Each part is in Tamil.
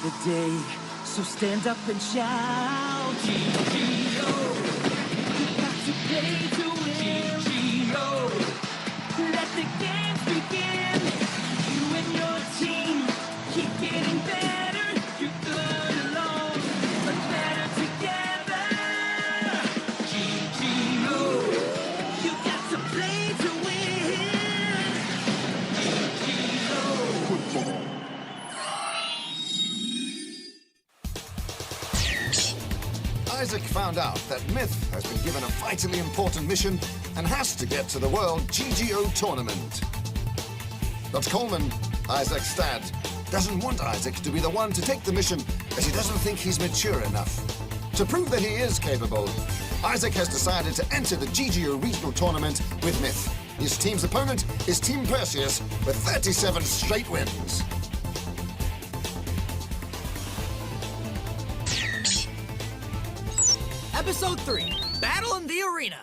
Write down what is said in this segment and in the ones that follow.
the day. So stand up and shout. GGO. You got to play to win. GGO. Let the games begin. You and your team keep getting better. You're good alone, but better together. GGO. You got to play to win. GGO. Isaac found out that Myth has been given a vitally important mission and has to get to the World GGO Tournament. But Coleman, Isaac's dad, doesn't want Isaac to be the one to take the mission as he doesn't think he's mature enough. To prove that he is capable, Isaac has decided to enter the GGO Regional Tournament with Myth. His team's opponent is Team Perseus with 37 straight wins. Episode 3, Battle in the Arena.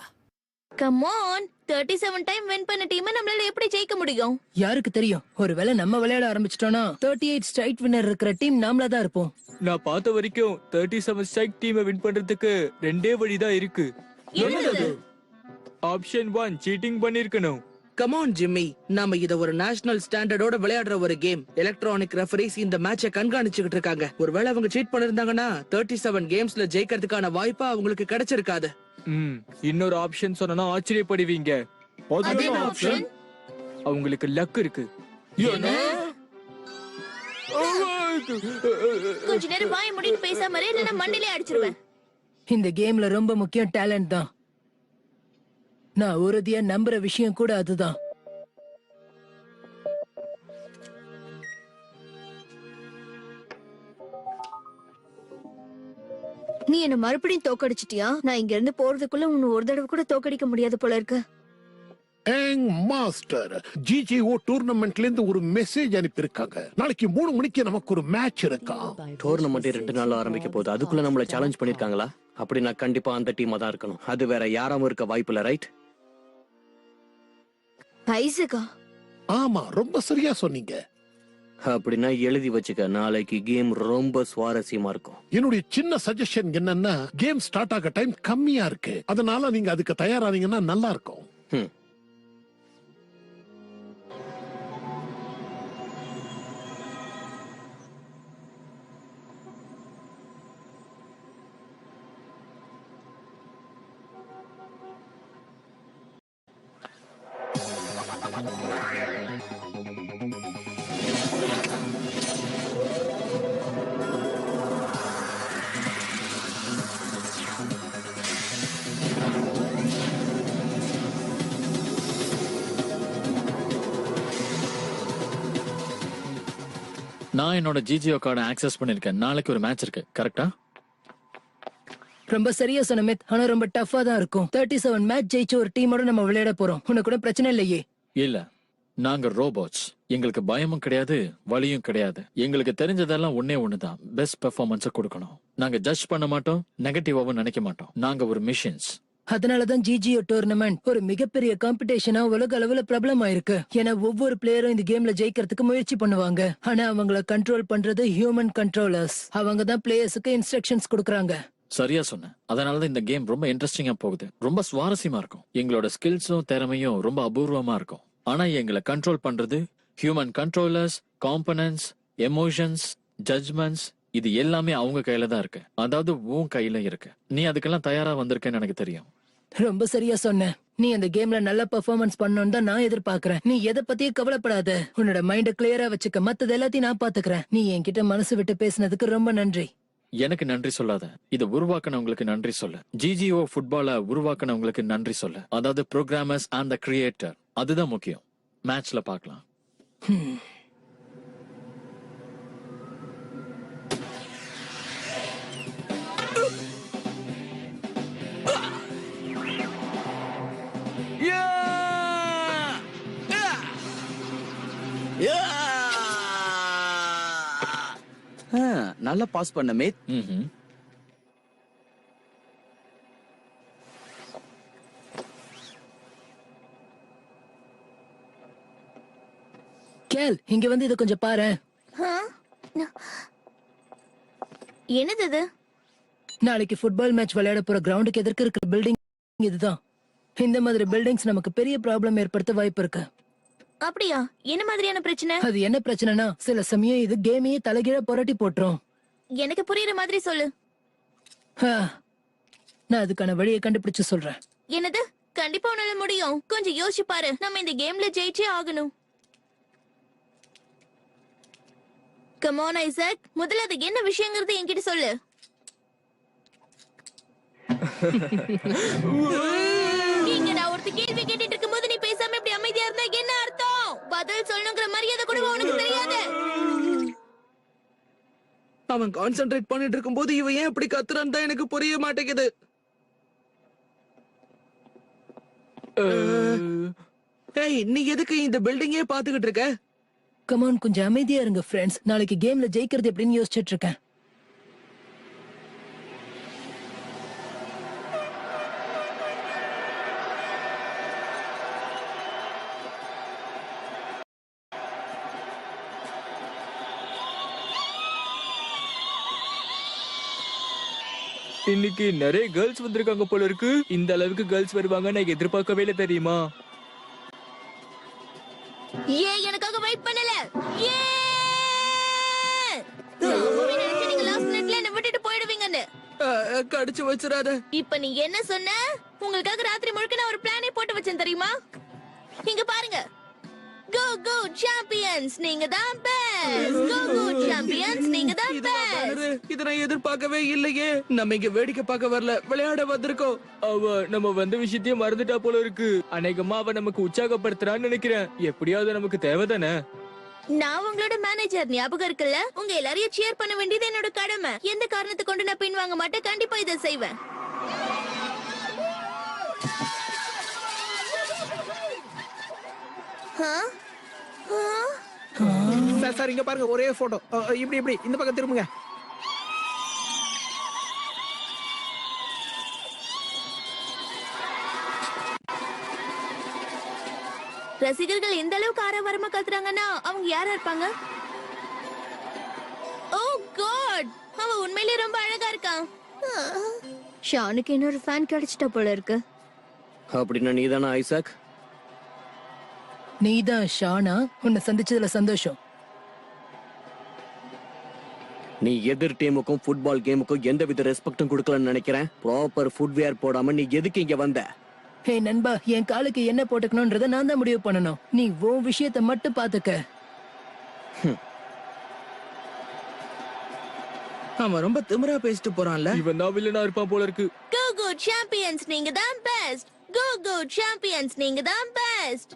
Come on 37 time win பண்ண டீமை நம்மளால எப்படி ஜெயிக்க முடியும்? யாருக்கு தெரியும்? ஒருவேளை நம்ம விளையாட ஆரம்பிச்சிட்டோம்னா 38 ஸ்ட்ரைட் வின்னர் இருக்கிற டீம் நாமளா தான் இருப்போம். நான் பார்த்த வரைக்கும் 37 ஸ்ட்ரைக் டீமை வின் பண்றதுக்கு ரெண்டே வழிதான் இருக்கு. ஆப்ஷன் 1 சீட்டிங் பண்ணிருக்கணும். கம் ஆன் ஜிம்மி, நாம இத ஒரு நேஷனல் ஸ்டாண்டர்டோட விளையாடுற ஒரு கேம். எலக்ட்ரானிக் ரெஃபரீஸ் இந்த மேட்சை கண்காணிச்சுக்கிட்டு இருக்காங்க. ஒருவேளை அவங்க சீட் பண்ணிருந்தாங்கன்னா 37 கேம்ஸ்ல ஜெயிக்கிறதுக்கான வாய்ப்பு அவங்களுக்கு கிடைச்சிருக்காது. இன்னொரு ஆப்ஷன் சொன்னா ஆச்சரியப்படுவீங்க. அவங்களுக்கு லக் இருக்கு. கொஞ்ச நேரம் வாய் மூடிட்டு பேசாம இரு, இல்லனா மண்டையிலே அடிச்சிருவேன். இந்த கேம்ல ரொம்ப முக்கியம் டேலண்ட் தான். நான் உறுதியா நம்புற விஷயம் கூட அதுதான். நீ என்ன மறுபடியும் தோக்கடிச்சிட்டியா? நான் இங்க இருந்து போறதுக்குள்ள உன்னை ஒரு தடவை கூட தோக்கடிக்க முடியாது போல இருக்கு. ஏங் மாஸ்டர், ஜிஜிஓ டூர்னமெண்ட்ல இருந்து ஒரு மெசேஜ் அனுப்பியிருக்காங்க. நாளைக்கு 3 மணிக்கு நமக்கு ஒரு மேட்ச் இருக்கா. டூர்னமெண்ட் 2 நாள் ஆரம்பிக்க போகுது. அதுக்குள்ள நம்மள சேலஞ்ச் பண்ணிருக்காங்களா? அப்படி நான் கண்டிப்பா அந்த டீமா தான் இருக்கணும். அது வேற யாராவும் இருக்க வாய்ப்பு இல்ல, ரைட்? ஐசகா? ஆமா, ரொம்ப சரியா சொன்னீங்க. அப்படின்னா எழுதி வச்சுக்க, நாளைக்கு கேம் ரொம்ப சுவாரஸ்யமா இருக்கும். என்னுடைய சின்ன சஜஷன் என்னன்னா, கேம் ஸ்டார்ட் ஆக டைம் கம்மியா இருக்கு. அதனால நீங்க அதுக்கு தயாரானீங்கன்னா நல்லா இருக்கும். நான் என்னோட ஜிஜிஓ கார்டை ஆக்சஸ் பண்ணிருக்கேன். நாளைக்கு ஒரு மேட்ச் இருக்கு, கரெக்டா? ரொம்ப சரியா சொன்ன மித். ஆனா ரொம்ப டஃபா தான் இருக்கும். 37 மேட்ச் ஜெயிச்ச ஒரு டீமோட நம்ம விளையாட போறோம். உனக்கு கூட பிரச்சனை இல்லையே? இல்ல, நாங்க ரோபோட்ஸ். எங்களுக்கு பயமும் கிடையாது, வலியும் கிடையாது. எங்களுக்கு தெரிஞ்சதெல்லாம் ஒண்ணுதான், பெஸ்ட் பெர்ஃபார்மன்ஸ கொடுக்கணும். நாங்க ஜட்ஜ் பண்ண மாட்டோம், நெகட்டிவாவும் நினைக்க மாட்டோம். நாங்க ஒரு மிஷின்ஸ். அதனாலதான் ஜிஜிஓ டூர்னமெண்ட் ஒரு மிகப்பெரிய காம்படிஷனா உலக அளவுல பிரபலம் ஆயிருக்கு. ஏன்னா ஒவ்வொரு பிளேயரும் இந்த கேம்ல ஜெயிக்கிறதுக்கு முயற்சி பண்ணுவாங்க. ஆனா அவங்கள கண்ட்ரோல் பண்றது ஹியூமன் கண்ட்ரோலர்ஸ். அவங்க தான் பிளேயர்ஸுக்கு இன்ஸ்ட்ரக்ஷன்ஸ் கொடுக்கறாங்க. சரியா சொன்ன. அதனாலதான் இந்த கேம் ரொம்ப இன்ட்ரெஸ்டிங்கா போகுது, ரொம்ப சுவாரஸ்யமா இருக்கும். எங்களோட ஸ்கில்ஸும் திறமையும் ரொம்ப அபூர்வமா இருக்கும். ஆனா எங்களை கண்ட்ரோல் பண்றது human controllers, components, emotions, judgements, இது எல்லாமே அவங்க கையில தான் இருக்கு. அதாவது உன் கையில இருக்கு. நீ அதுக்கெல்லாம் தயாரா வந்திருக்கேன்னு எனக்கு தெரியும். ரொம்ப சரியா சொன்ன. நீ அந்த கேம்ல நல்ல பெர்ஃபார்மன்ஸ் பண்ணணும்னு தான் நான் எதிர்பார்க்கறேன். நீ எதை பத்தியும் கவலைப்படாத. உன்னோட மைண்ட கிளியரா வச்சுக்க. மத்தது எல்லாத்தையும் நான் பாத்துக்கிறேன். நீ என்கிட்ட மனசு விட்டு பேசினதுக்கு ரொம்ப நன்றி. எனக்கு நன்றி சொல்லாத, இதை உருவாக்கினவங்களுக்கு நன்றி சொல்லு. ஜிஜிஓ ஃபுட்பால உருவாக்கினவங்களுக்கு நன்றி சொல்லு. அதாவது ப்ரோக்ராமர்ஸ் அண்ட் த கிரியேட்டர். அதுதான் முக்கியம். மேட்ச்ல பார்க்கலாம். நல்லா பாஸ் பண்ண மேத். கேல், இங்க வந்து இத கொஞ்சம் பாரு. என்னது இது? நாளைக்கு ஃபுட்பால் மேட்ச் விளையாட போற கிரவுண்டுக்கு எதிர்க்க இருக்கிற பில்டிங் இதுதான். இந்த மாதிரி பில்டிங்ஸ் நமக்கு பெரிய ப்ராப்ளம் ஏற்படுத்த வாய்ப்பு இருக்கு. அப்படியா? என்ன மாதிரியான பிரச்சனை? அது என்ன பிரச்சனைனா சில சமயம் இது கேமையே தலைகீழ புரட்டி போட்டுரும். எனக்கு புரியுற மாதிரி சொல்லு. நான் அதுக்கான வழியை கண்டுபிடிச்சு சொல்றேன். என்னது? கண்டிப்பா உன்னால முடியும். கொஞ்சம் யோசிச்சு பாரு. நம்ம இந்த கேம்ல ஜெயிச்சே ஆகணும். கம் ஆன் ஐசக், முதல்ல அது என்ன விஷயங்கிறது என்கிட்ட சொல்லு. இங்க நான் ஒருத்த கேள்வி கேட்டுட்டு இருக்கும்போது நீ பேசாம இப்படி அமைதியா இருந்தா என்ன அர்த்தம்? பதில் சொல்லணுங்கிற மரியாதை கூட உனக்கு தெரியாது. அவன் கான்சென்ட்ரேட் பண்ணிட்டு இருக்கும்போது இவன் ஏன் இப்படி கத்துறான்னு தான் எனக்கு புரிய மாட்டேங்குது. ஏய், நீ எதுக்கு இந்த பில்டிங்கே பாத்துக்கிட்டு இருக்க? கமான், கொஞ்சம் அமைதியா இருங்க ஃப்ரெண்ட்ஸ். நாளைக்கு கேம்ல ஜெயிக்கிறது எப்படின்னு யோசிச்சுட்டு இருக்கேன். இன்னைக்கு நிறைய கேர்ள்ஸ் வந்திருக்காங்க போல இருக்கு. இந்த அளவுக்கு கேர்ள்ஸ் வருவாங்க நான் எதிர்பார்க்கவே இல்லை தெரியுமா? ஏன் எனக்காக வெயிட் பண்ணல? நீங்க லாஸ்ட் மினிட்ல என்ன விட்டுட்டு போயிடுவீங்கன்னு கடிச்சு வச்சிராத. இப்ப நீ என்ன சொன்ன? உங்களுக்காக ராத்திரி முழுக்க நான் ஒரு பிளானே போட்டு வச்சேன் தெரியுமா? இங்க பாருங்க. கோ கோ சாம்பியன்ஸ், நீங்க தான் பெஸ்ட். கோ கோ சாம்பியன்ஸ், நீங்க தான் பெஸ்ட். இத நான் எதிர்பார்க்கவே இல்லையே. நம்ம இங்க வேடிக்கை பார்க்க வரல, விளையாட வந்திருக்கோம். அவ நம்ம வந்த விஷயத்தையே மறந்துட்டா போல இருக்கு. அநேகமா அவ நமக்கு உற்சாகப்படுத்துறான்னு நினைக்கிறேன். எப்படியாவது நமக்கு தேவைதானே. நான் உங்களோட மேனேஜர், ஞாபகம் இருக்குல்ல? உங்க எல்லாரையும் சியர் பண்ண வேண்டியது என்னோட கடமை. எந்த காரணத்தை கொண்டு நான் பின் வாங்க மாட்டேன். கண்டிப்பா இதை செய்வேன். சார் இங்க பாருங்க, ஒரே போட்டோ. இப்படி இந்த பக்கம் திரும்புங்க. ரசிகர்கள் எந்த அளவுக்கு ஆரவாரமா கத்துறாங்கன்னா அவங்க யாரா இருப்பாங்க? ஓ காட், அவன் உண்மையிலேயே ரொம்ப அழகா இருக்கான். ஷானுக்கு இன்னொரு ஃபேன் கிடைச்சிட்ட போல இருக்கு. அப்படின்னா நீதானா ஐசக்? நீதான் ஷானா? உன்னை சந்திச்சதுல சந்தோஷம். நீ எதிர் டீமுக்கும் ஃபுட்பால் கேமுக்கும் எந்தவித ரெஸ்பெக்டும் கொடுக்கலன்னு நினைக்கிறேன். ப்ராப்பர் ஃபுட்வேர் போடாம நீ எதுக்கு இங்க வந்த? ஹே நண்பா, என் காலுக்கு என்ன போட்டுக்கணும்ன்றத நான் தான் முடிவு பண்ணணும். நீ உன் விஷயத்தை மட்டும் பாத்துக்க. அவன் ரொம்ப திமிரா பேசிட்டு போறான்ல. இவன் தான் வில்லனா இருப்பான் போல இருக்கு. கோ கோ சாம்பியன்ஸ், நீங்க தான் பெஸ்ட். கோ கோ சாம்பியன்ஸ், நீங்க தான் பெஸ்ட்.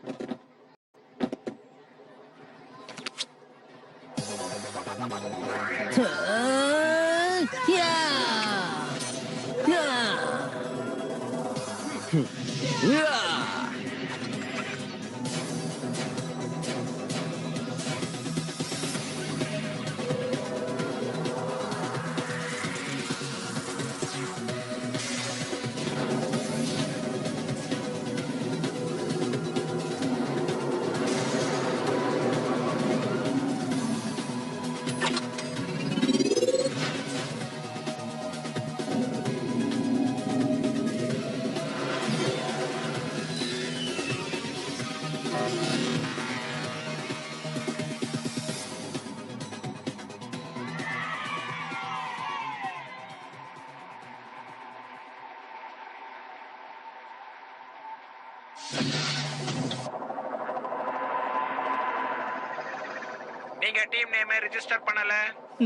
நீங்க டீம் நேமை ரெஜிஸ்டர் பண்ணல.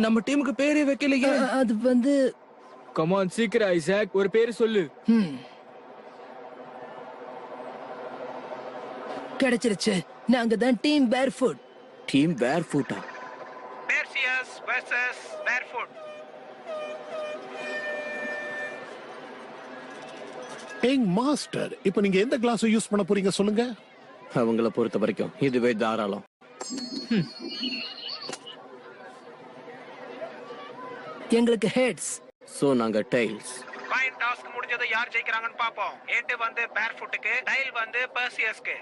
நம்ம டீமுக்கு பேரே வைக்கலையே. அது வந்து கம் ஆன் சீக்கிரம் ஐசக், ஒரு பேர் சொல்லு. கிடைச்சிருச்சு. நாங்க தான் டீம் பேர்ஃபுட். டீம் பேர்ஃபுட்டா? Perseus versus Barefoot. Young master, இப்போ நீங்க எந்த கிளாஸ் யூஸ் பண்ண போறீங்க சொல்லுங்க. அவங்கள பொறுத்த வரைக்கும் இதுவே தாராளம். எங்களுக்கு ஹெட்ஸ். சோ நாங்க டைல்ஸ். காயின் டாஸ்க் முடிஞ்சது, யார் ஜெயிக்கறாங்கன்னு பாப்போம். ஹெட் வந்து பேர்ஃபுட்டுக்கு, டைல் வந்து பெர்சியஸ்க்கு.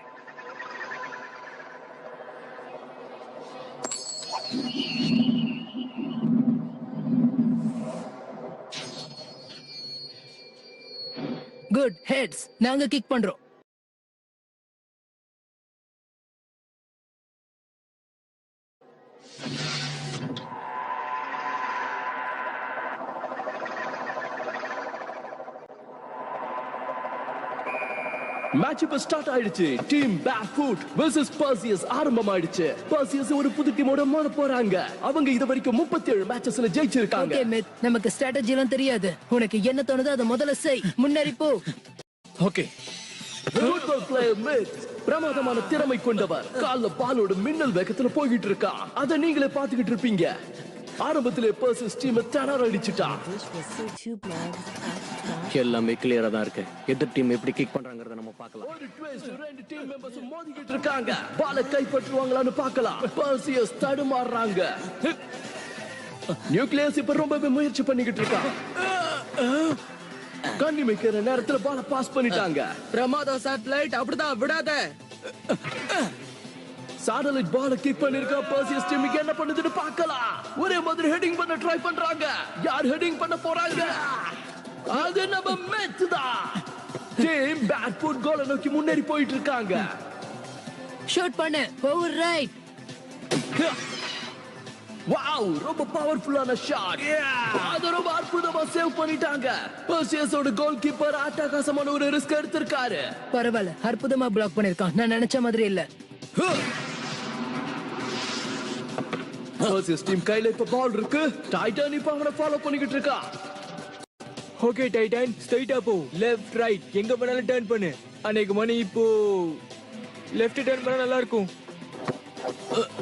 Good heads. நாங்க கிக் பண்றோம். மேட்ச் இப்ப ஸ்டார்ட் ஆயிடுச்சு. டீம் பேர்ஃபுட் வெர்சஸ் பர்சியஸ் ஆரம்பமாயிடுச்சு. பர்சியஸ் ஒரு புது டீமோட மோத போறாங்க. அவங்க இது வரைக்கும் 37 மேட்சஸ்ல ஜெயிச்சிருக்காங்க. ஓகே மித், நமக்கு ஸ்ட்ராட்டஜி எல்லாம் தெரியாது. உனக்கு என்ன தோணுதோ அதை முதல்ல செய். முன்னேறி போ. ஓகே, ஃபுட்பால் பிளேயர் மித் பிரமாதமான திறமை கொண்டவர். கால்ல பாலோட மின்னல் வேகத்துல போயிட்டு இருக்கா. அத நீங்களே பாத்துக்கிட்டு இருப்பீங்க. ஆரம்பத்திலே பர்சியஸ் டீம் டனர் அடிச்சிட்டா. எல்லாமே கிளியரா தான் இருக்கு. எதிர் டீம் எப்படி கிக் பண்றாங்கறத நம்ம பார்க்கலாம். ஒரு ட்விஸ்ட், ரெண்டு டீம் மெம்பர்ஸ் மோதிக்கிட்டு இருக்காங்க. பாலை கைப்பற்றுவாங்களான்னு பார்க்கலாம். பர்சியஸ் தடுமாறுறாங்க. நியூக்ளியஸ் இப்ப ரொம்பவே முயற்சி பண்ணிக்கிட்டு இருக்கான். கண்ணி வைக்கிற நேரத்துல பாலை பாஸ் பண்ணிட்டாங்க. பிரமாதம் சேட்டலைட், அப்படிதான் விடாத. சாட்டலைட் பாலை கிக் பண்ணிருக்கா. பர்சியஸ் டீம் என்ன பண்ணுதுன்னு பார்க்கலாம். ஒரே மாதிரி ஹெட்டிங் பண்ண ட்ரை பண்றாங்க. யார் ஹெட்டிங் பண்ண போறாங்க? அது நம்ம மேட்ச் தான். டீம் பேட்ஃபுட் கோலை நோக்கி முன்னேறி போயிட்டு இருக்காங்க. ஷூட் பண்ணு. Over right. வாவ், ரொம்ப பவர்ஃபுல்லான ஷாட். அது ரொம்ப அற்புதமா சேவ் பண்ணிட்டாங்க. பர்சியஸோட கோல் கீப்பர் அட்டகாசமான ஒரு ரிஸ்க் எடுத்திருக்காரு. பரவாயில்ல, அற்புதமா பிளாக் பண்ணிருக்கான். நான் நினைச்ச மாதிரி இல்ல. பர்சியஸ் டீம் கையில இப்ப பால் இருக்கு. டைட்டன் இப்ப அவனை ஃபாலோ பண்ணிக்கிட்டு இருக்கா. ஓகே டைட்டன், ஸ்ட்ரைட்டா போ. லெஃப்ட் ரைட் எங்க வேணாலும் டர்ன் பண்ணு. அன்னைக்கு மணி இப்போ லெஃப்ட் டர்ன் பண்ணா நல்லா இருக்கும்.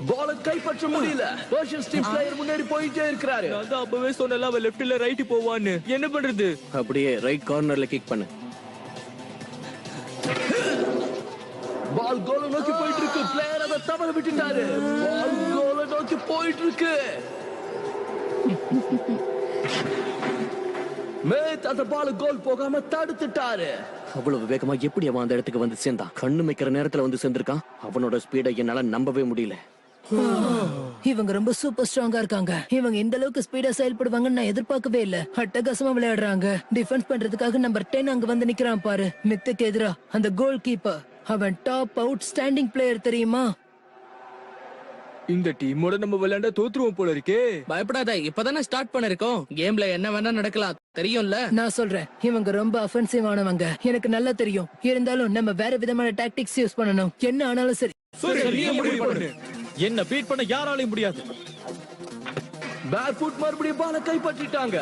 பாலை கைப்பற்ற முடியல. பர்சியஸ் டீம் பிளேயர் முன்னேறி போயிட்டே இருக்காரு. நான் தான் அப்பவே சொன்னல அவன் லெஃப்ட்ல ரைட் போவான்னு. என்ன பண்றது? அப்படியே ரைட் கார்னர்ல கிக் பண்ணு. பால் கோலை நோக்கி போயிட்டு இருக்கு. பிளேயர் அதை தவற விட்டுட்டாரு. பால் கோலை நோக்கி போயிட்டு இருக்கு. மேத் அந்த பால் கோல் போகாம தடுத்துட்டாரு. அவ்வளவு வேகமா எப்படி அவன் அந்த இடத்துக்கு வந்து சேர்ந்தான்? கண்ணு வைக்கிற நேரத்துல வந்து சேர்ந்திருக்கான். அவனோட ஸ்பீடை என்னால நம்பவே முடியல. இவங்க ரொம்ப சூப்பர் ஸ்ட்ராங்கா இருக்காங்க. இவங்க இந்த அளவுக்கு ஸ்பீடா செயல்படுவாங்கன்னு நான் எதிர்பார்க்கவே இல்ல. அட்டகாசமா விளையாடுறாங்க. டிஃபென்ஸ் பண்றதுக்காக நம்பர் 10 அங்க வந்து நிக்கிறான் பாரு. மித்துக்கு எதிரா அந்த கோல் கீப்பர். அவன் டாப் அவுட் ஸ்டாண்டிங் பிளேயர் தெரியுமா? இந்த டீமோட நம்ம விளையாண்டா தோத்துருவோம் போல இருக்கே. பயப்படாத, இப்பதானே ஸ்டார்ட் பண்ணிருக்கோம். கேம்ல என்ன வேணா நடக்கலாம், தெரியும்ல. நான் சொல்றேன், இவங்க ரொம்ப அஃபென்சிவ் ஆனவங்க. எனக்கு நல்லா தெரியும். இருந்தாலும் நம்ம வேற விதமான டாக்டிக்ஸ் யூஸ் பண்ணணும். என்ன ஆனாலும் சரி. என்ன பீட் பண்ண யாராலையும் முடியாது. பேர்ஃபுட் மறுபடியும் பாலை கைப்பற்றிட்டாங்க.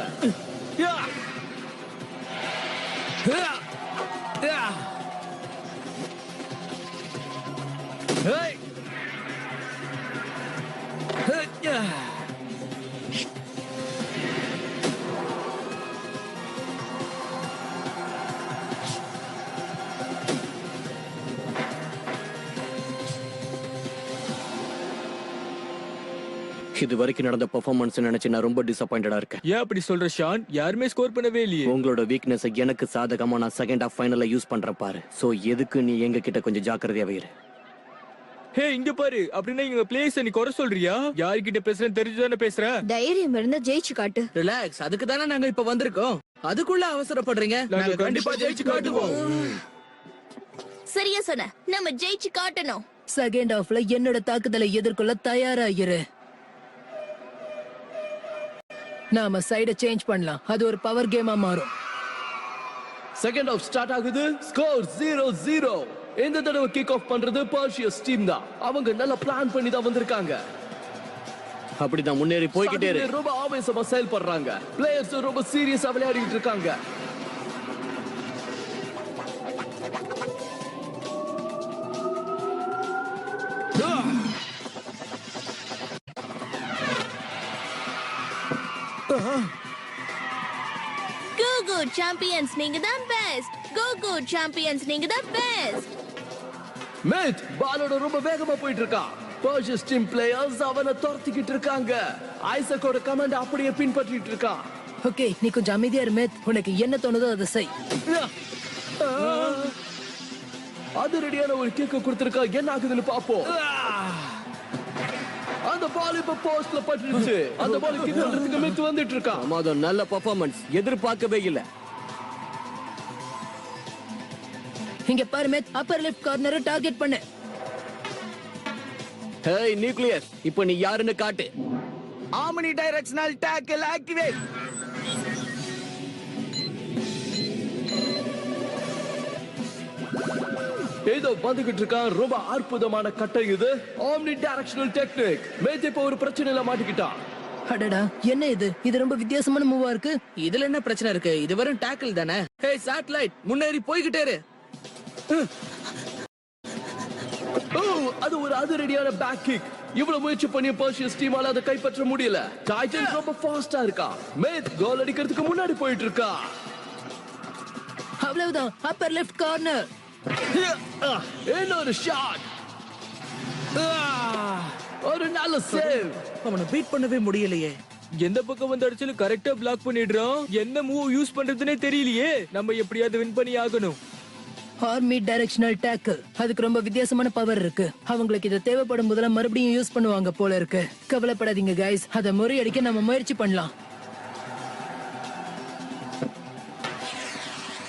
இது வரைக்கும் நடந்த பெர்ஃபார்மன்ஸ் நினைச்சு நான் ரொம்ப டிசப்பாயிண்டடா இருக்கேன். ஏன் அப்படி சொல்ற ஷான்? யாருமே ஸ்கோர் பண்ணவே இல்லையே. உங்களோட வீக்னஸ் எனக்கு சாதகமா நான் செகண்ட் ஹாஃப் ஃபைனல்ல யூஸ் பண்றேன் பாரு. சோ எதுக்கு நீ எங்க கிட்ட கொஞ்சம் ஜாக்கிரதையாவே இரு. ஹே இங்க பாரு. அப்படின்னா எங்க பிளேஸ் நீ குறை சொல்றியா? யார்கிட்ட பேசுறேன்னு தெரிஞ்சுதானே பேசுற? தைரியம் இருந்தா ஜெயிச்சு காட்டு. ரிலாக்ஸ், அதுக்கு தானே நாங்க இப்ப வந்திருக்கோம். அதுக்குள்ள அவசரப்படுறீங்க. நாங்க கண்டிப்பா ஜெயிச்சு காட்டுவோம். சரியா சொன்ன, நம்ம ஜெயிச்சு காட்டணும். செகண்ட் ஹாஃப்ல என்னோட தாக்குதலை எதிர்கொள்ள தயாராகிரு. நாம சைட சேஞ்ச் பண்ணலாம். அது ஒரு பவர் கேமா மாறும். செகண்ட் ஹாஃப் ஸ்டார்ட் ஆகுது. ஸ்கோர் 0-0. இந்த தடவை கிக் ஆஃப் பண்றது பர்சியஸ் டீம் தான். அவங்க நல்ல பிளான் பண்ணி தான் வந்திருக்காங்க. அப்படிதான் முன்னேறி போய்கிட்டே இரு. ரொம்ப ஆவேசமா செயல்படுறாங்க. பிளேயர்ஸ் ரொம்ப சீரியஸா விளையாடிட்டு இருக்காங்க. Go சாம்பியன்ஸ், நீங்க தான் பெஸ்ட். Go சாம்பியன்ஸ், நீங்க தான் பெஸ்ட். மேத் பாலோட ரொம்ப வேகமா போயிட்டு இருக்கான். பர்சியஸ் டீம் பிளேயர்ஸ் அவனை துரத்திக்கிட்டு இருக்காங்க. ஐசக்கோட கமாண்ட் அப்படியே பின்பற்றிட்டு இருக்கான். ஓகே, நீ கொஞ்சம் அமைதியா இரு மேத். உனக்கு என்ன தோணுதோ அதை செய். அது ரெடியான ஒரு கிக்க கொடுத்திருக்கா. என்ன ஆகுதுன்னு பாப்போம். அந்த பால் இப்ப போஸ்ட்ல பட்டுருச்சு. அந்த பால் கிக் பண்றதுக்கு மேத் வந்துட்டு இருக்கான். அது நல்ல பெர்ஃபார்மன்ஸ், எதிர்பார்க்கவே இல்ல. இங்க பாரு மேத், அப்பர் லெஃப்ட் கார்னரை டார்கெட் பண்ணு. ஹேய் நியூக்ளியஸ், இப்போ நீ யாருன்னு காட்டு. Omni directional tackle activate. ஏதோ வந்துகிட்டு இருக்கா. ரொம்ப அற்புதமான கட்டை இது. Omni directional technique. மேத் இப்ப ஒரு பிரச்சனையில மாட்டிக்கிட்டான். அடடா, என்ன இது? இது ரொம்ப வித்தியாசமான மூவா இருக்கு. இதுல என்ன பிரச்சனை இருக்கு? இது வெறும் டேக்கிள் தானே. ஹே சாட்டலைட், முன்னேறி போய்கிட்டே இரு. ஓ, அது ஒரு அதிரடியான பேக் கிக். இவ்வளவு முயற்சி பண்ணி பர்ஷியஸ் டீமால அதை கைப்பற்ற முடியல. டைட்டன்ஸ் ரொம்ப ஃபாஸ்டா இருக்கா. மேத் கோல் அடிக்கிறதுக்கு முன்னாடி போயிட்டு இருக்கா. அவ்வளவுதான், அப்பர் லெஃப்ட் கார்னர். இன்னொரு ஷாட். ஒரு நல்ல சேவ். அவனை பீட் பண்ணவே முடியலையே. எந்த பக்கம் வந்து அடிச்சாலும் கரெக்டா பிளாக் பண்ணிடுறான். என்ன மூவ் யூஸ் பண்றதுனே தெரியலையே. நம்ம எப்படியாவது வின் பண்ணி ஆகணும். ஆர்மி டைரக்ஷனல் டேக்கிள், அதுக்கு ரொம்ப வித்தியாசமான பவர் இருக்கு. அவங்களுக்கு இது தேவைப்படும் போதெல்லாம் மறுபடியும் யூஸ் பண்ணுவாங்க போல இருக்கு. கவலைப்படாதீங்க கைஸ், அதை முறியடிக்க நம்ம முயற்சி பண்ணலாம்.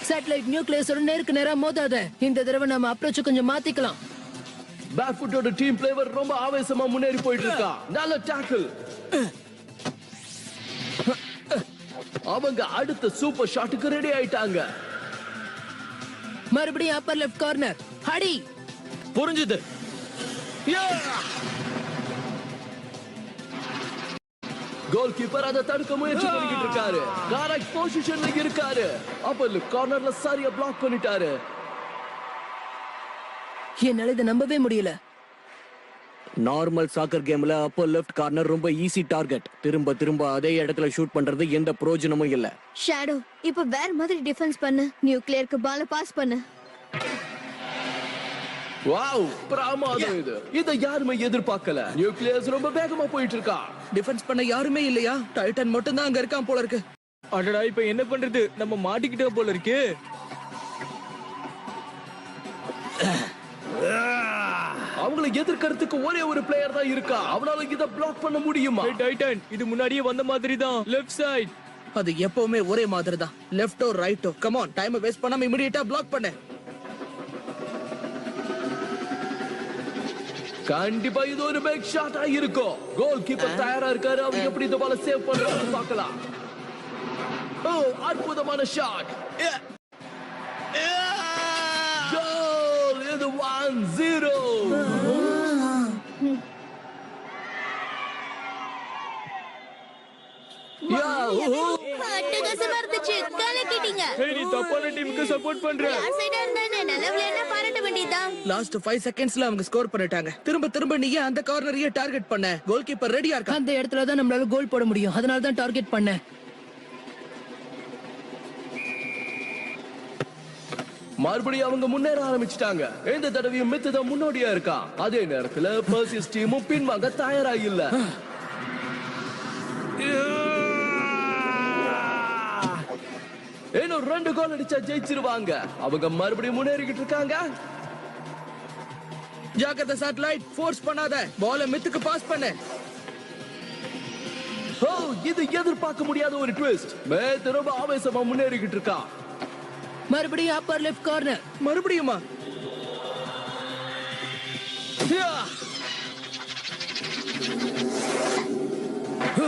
சேட்டலைட் நியூக்ளியஸோட நேருக்கு நேரா மோதாத. இந்த தடவை நம்ம அப்ரோச் கொஞ்சம் மாத்திக்கலாம். பேக்ஃபுட்டோட டீம் பிளேயர் ரொம்ப ஆவேசமா முன்னேறி போயிட்டு இருக்கா. நல்ல டாக்கிள். அவங்க அடுத்த சூப்பர் ஷாட்டுக்கு ரெடி ஆயிட்டாங்க. மறுபடியும் அப்பர் லெஃப்ட் கார்னர். அடி. புரிஞ்சுது. கோல் கீப்பர் அதை தடுக்க முயற்சி பண்ணிக்கிட்டு இருக்காரு. கரெக்ட் பொசிஷன்ல இருக்காரு. அப்பர் லெஃப்ட் கார்னர்ல சரியா பிளாக் பண்ணிட்டாரு. என்னால இதை நம்பவே முடியல. நார்மல் சாக்கர் கேம்ல அப்போ லெஃப்ட் கார்னர் ரொம்ப ஈஸி டார்கெட். திரும்ப திரும்ப அதே இடத்துல ஷூட் பண்றது எந்த பிரயோஜனமும் இல்ல. ஷேடோ, இப்ப வேற மாதிரி டிஃபென்ஸ் பண்ணு. நியூக்ளியருக்கு பால பாஸ் பண்ணு. வாவ், பிரமாதம் இது. இதை யாருமே எதிர்பார்க்கல. நியூக்ளியஸ் ரொம்ப வேகமா போயிட்டு இருக்கா. டிஃபென்ஸ் பண்ண யாருமே இல்லையா? டைட்டன் மட்டும் தான் அங்க இருக்கான் போல இருக்கு. அடடா, இப்ப என்ன பண்றது? நம்ம மாட்டிக்கிட்டோம் போல இருக்கு. அவங்களை எதிர்க்கிறதுக்கு ஒரே ஒரு பிளேயர் தான் இருக்கா. அவனால இத பிளாக் பண்ண முடியுமா? டைட்டன், இது முன்னாடியே வந்த மாதிரி தான். Left side. அது எப்பவுமே ஒரே மாதிரி தான். லெஃப்டோ ரைட்டோ, கம் ஆன், டைம் வேஸ்ட் பண்ணாம இமிடியேட்டா பிளாக் பண்ணு. கண்டிப்பா இது ஒரு பிக் ஷாட்டா இருக்கும். கோல் கீப்பர் தயாரா இருக்காரு. அவங்க எப்படி இந்த பால சேவ் பண்றாங்கன்னு பார்க்கலாம். ஓ, அற்புதமான ஷாட். கோல். இது 1-0. அட்டகாசமா இருந்துச்சு. கலக்கிட்டீங்க. ஏய், நீ தப்பான டீமுக்கு சப்போர்ட் பண்ற. யார் சைடா இருந்தானே நல்ல விளையாட பாராட்ட வேண்டியதுதான். லாஸ்ட் 5 செகண்ட்ஸ்ல அவங்க ஸ்கோர் பண்ணிட்டாங்க. திரும்ப திரும்ப நீ ஏன் அந்த கார்னரையே டார்கெட் பண்ண? கோல் கீப்பர் ரெடியா இருக்கா. அந்த இடத்துல தான் நம்மளால கோல் போட முடியும். அதனால தான் டார்கெட் பண்ணேன். மறுபடியும் அவங்க முன்னேற ஆரம்பிச்சிட்டாங்க. இந்த தடவையும் மித்து தான் முன்னோடியா இருக்கா. அதே நேரத்துல பர்சியஸ் டீமும் பின்வாங்க தயாரா இல்ல. இன்னும் 2 கோல் அடிச்சா ஜெயிச்சிருவாங்க. அவங்க மறுபடியும் முன்னேறிக்கிட்டு இருக்காங்க. ஜாக்கிரதை சாட்டலைட், ஃபோர்ஸ் பண்ணாத. பால மித்துக்கு பாஸ் பண்ணு. ஓ, இது எதிர்பார்க்க முடியாத ஒரு ட்விஸ்ட். மேத் ரொம்ப ஆவேசமா முன்னேறிக்கிட்டு இருக்கா. மறுபடியும் அப்பர் லெஃப்ட் கார்னர். மறுபடியுமா?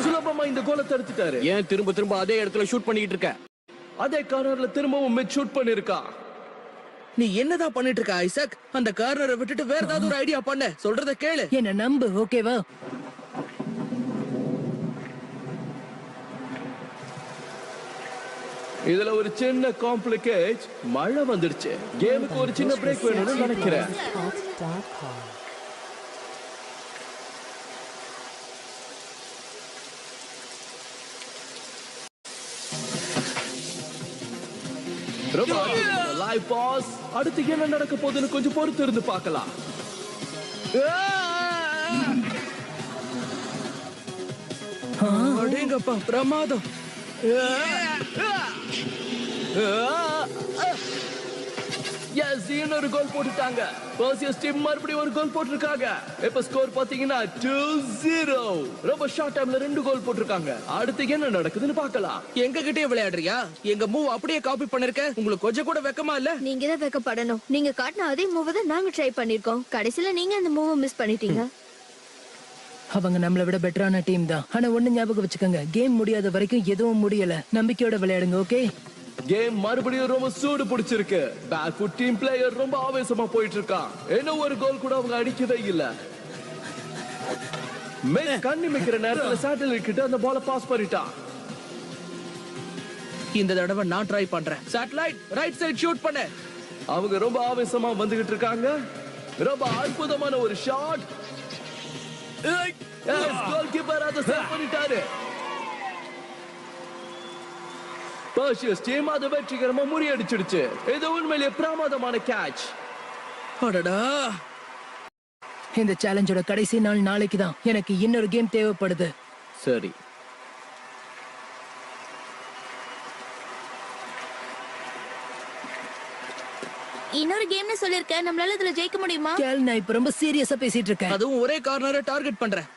சுலபமா இந்த கோலை தடுத்துட்டாரு. ஏன் திரும்ப திரும்ப அதே இடத்துல ஷூட் பண்ணிட்டு இருக்க? அதே கார்னர்ல திரும்பவும் மித் ஷூட் பண்ணிருக்கா. நீ என்னதான் பண்ணிட்டு இருக்க ஐசக்? அந்த கார்னரை விட்டுட்டு வேற ஏதாவது ஒரு ஐடியா பண்ணு. சொல்றத கேளு. என்ன நம்பு, ஓகேவா? இதுல ஒரு சின்ன காம்ப்ளிகேட். மழை வந்துடுச்சு. கேமுக்கு ஒரு சின்ன பிரேக் வேணும்னு நினைக்கிறேன். Live boss. அடுத்து என்ன நடக்க போகுதுன்னு கொஞ்சம் பொறுத்து இருந்து பார்க்கலாம். அடேங்கப்பா, பிரமாதம். Yes, எஸ் இன்னொரு கோல் போட்டுட்டாங்க. பர்சியஸ் டீம் மறுபடியும் ஒரு கோல் போட்டிருக்காங்க. இப்ப ஸ்கோர் பாத்தீங்கன்னா 2-0. ரொம்ப ஷார்ட் டைம்ல 2 கோல் போட்டிருக்காங்க. அடுத்து என்ன நடக்குதுன்னு பார்க்கலாம். எங்க கிட்டே விளையாடுறியா? எங்க மூவ் அப்படியே காப்பி பண்ணிருக்க. உங்களுக்கு கொஞ்சம் கூட வெக்கமா இல்ல? நீங்க தான் வெக்கப்படணும். நீங்க காட்டின அதே மூவ் தான் நாங்க ட்ரை பண்ணிருக்கோம். கடைசில நீங்க அந்த மூவ் மிஸ் பண்ணிட்டீங்க. அவங்க நம்மளை விட பெட்டரான டீம் தான். ஆனா ஒண்ணு ஞாபகம் வச்சுக்கோங்க, கேம் முடியாத வரைக்கும் எதுவும் முடியல. நம்பிக்கையோட விளையாடுங்க. ஓகே, கேம் மறுபடியும் ரொம்ப சூடு பிடிச்சிருக்கு. பேக்ஃபுட் டீம் பிளேயர் ரொம்ப ஆவேசமா போயிட்டு இருக்கான். என்ன ஒரு கோல் கூட அவங்க அடிக்கவே இல்ல. கண்ணி மிக்கிற நேரத்துல சேட்டலைட் கிட்ட அந்த பால பாஸ் பண்ணிட்டான். இந்த தடவை நான் ட்ரை பண்றேன். சேட்டலைட் ரைட் சைடு ஷூட் பண்ணு. அவங்க ரொம்ப ஆவேசமா வந்துகிட்டு இருக்காங்க. ரொம்ப அற்புதமான ஒரு ஷாட். கோல் கீப்பர் அதை சேவ் பண்ணிட்டாரு. பர்சியஸ் டீம் அதை வெற்றிகரமா முறியடிச்சிடுச்சு. இது உண்மையிலேயே பிரமாதமான கேட்ச். அடடா, இந்த சேலஞ்சோட கடைசி நாள் நாளைக்கு தான். எனக்கு இன்னொரு கேம் தேவைப்படுது. சரி, இன்னொரு கேம்னு சொல்லிருக்க. நம்மளால இதுல ஜெயிக்க முடியுமா? கேள், நான் இப்ப ரொம்ப சீரியஸா பேசிட்டு இருக்கேன். அதுவும் ஒரே கார்னரை டார்கெட் பண்றேன்.